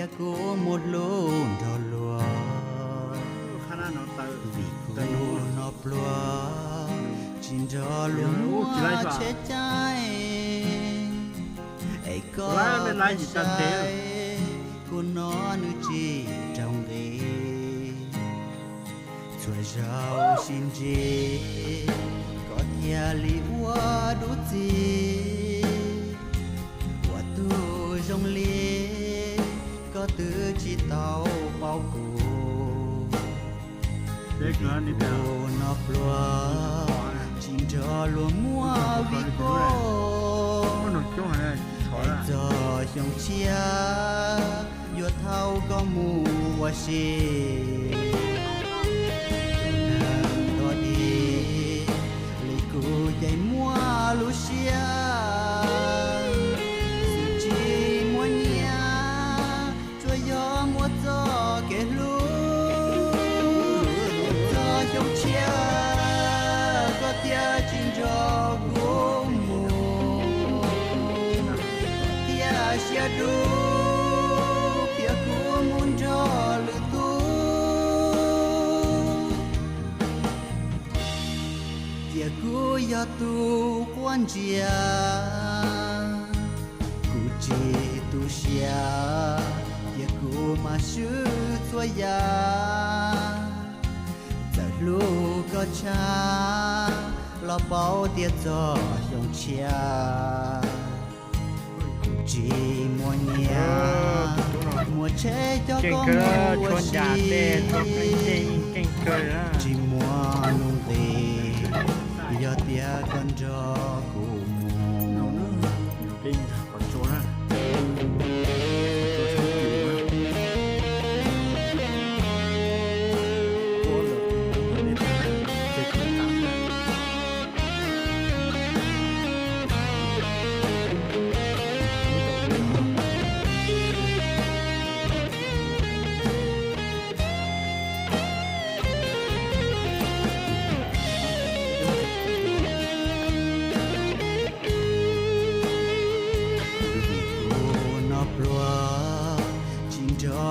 tia cô một lôn thò lúa vì cô nó plua chín thò lúa chết cháy ấy có phải sai cô nó nữ chi trong ghế chuối rau xin chê có tia li hoa đủ gì hoa tu trong lia có từ chỉ tàu bao cô cô nó plua chín cho luôn mua vì cô giờ trong chia vừa thâu có mua xì đó đi lấy cô chạy mua Lucia chỉ mua nhà cho gió mua gió kể lu giờ trong chia có tia chín cho cô mua tia xia đu phía cô muốn cho lư tu tia cô ya tu quan chia cô chỉ tu xia tia cô mà sư cho ya giờ lúc có cha lo bao tia cho dòng chia chỉ mua nhà mua chế cho con mua xì chỉ mua nung về giờ tia con cho cô mua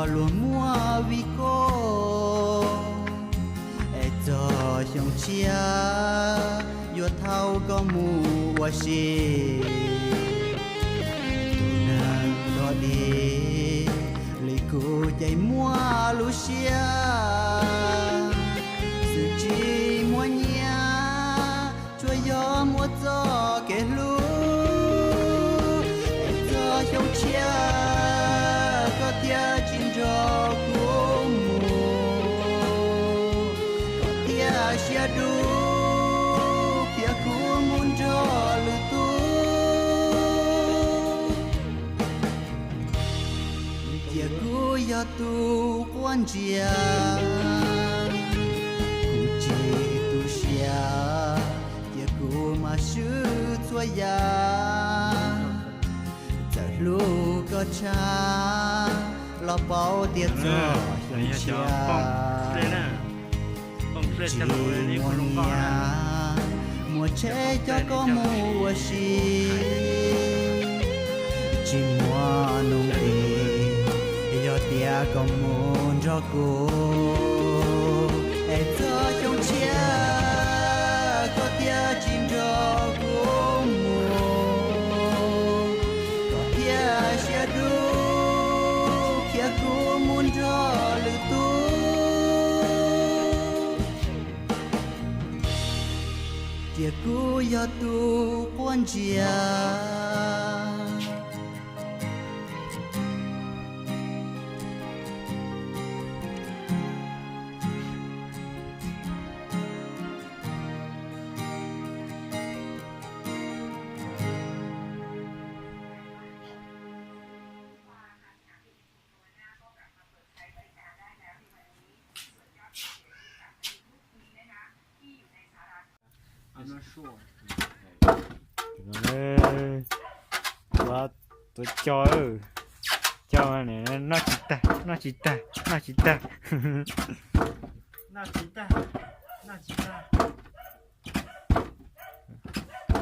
luôn mua vì cô ai cho trong chia vừa thâu có mua xì nàng đó đi lấy cô chạy mua Lucia sự chi mua nhà cho gió mua gió kể lu ai cho trong chia có tia chín cho cô mua có tia xia đu phía cô muốn cho lư tu tia cô ya tu quan chia cô chỉ tu xia tia cô mà sư cho ya giờ lúc có cha lo bao tiệt cho chia chỉ mua nhà mua chế cho có mua xì chỉ mua nung tiền giờ tia có muốn cho cô ai cho trong chia có tia chim cho cô mua có tia xia đu cô muốn cho lư tu tia cô ya tu quan chia Quá tôi cho này nó chỉ ta nó chỉ ta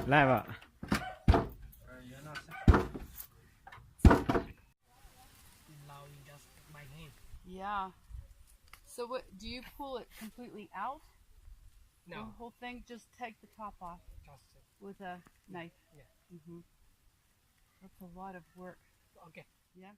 lại vào lâu just by hand. Yeah. So what do you pull it completely out? The No, whole thing, just take the top off just with a knife. yeah. That's a lot of work. Okay. Yeah.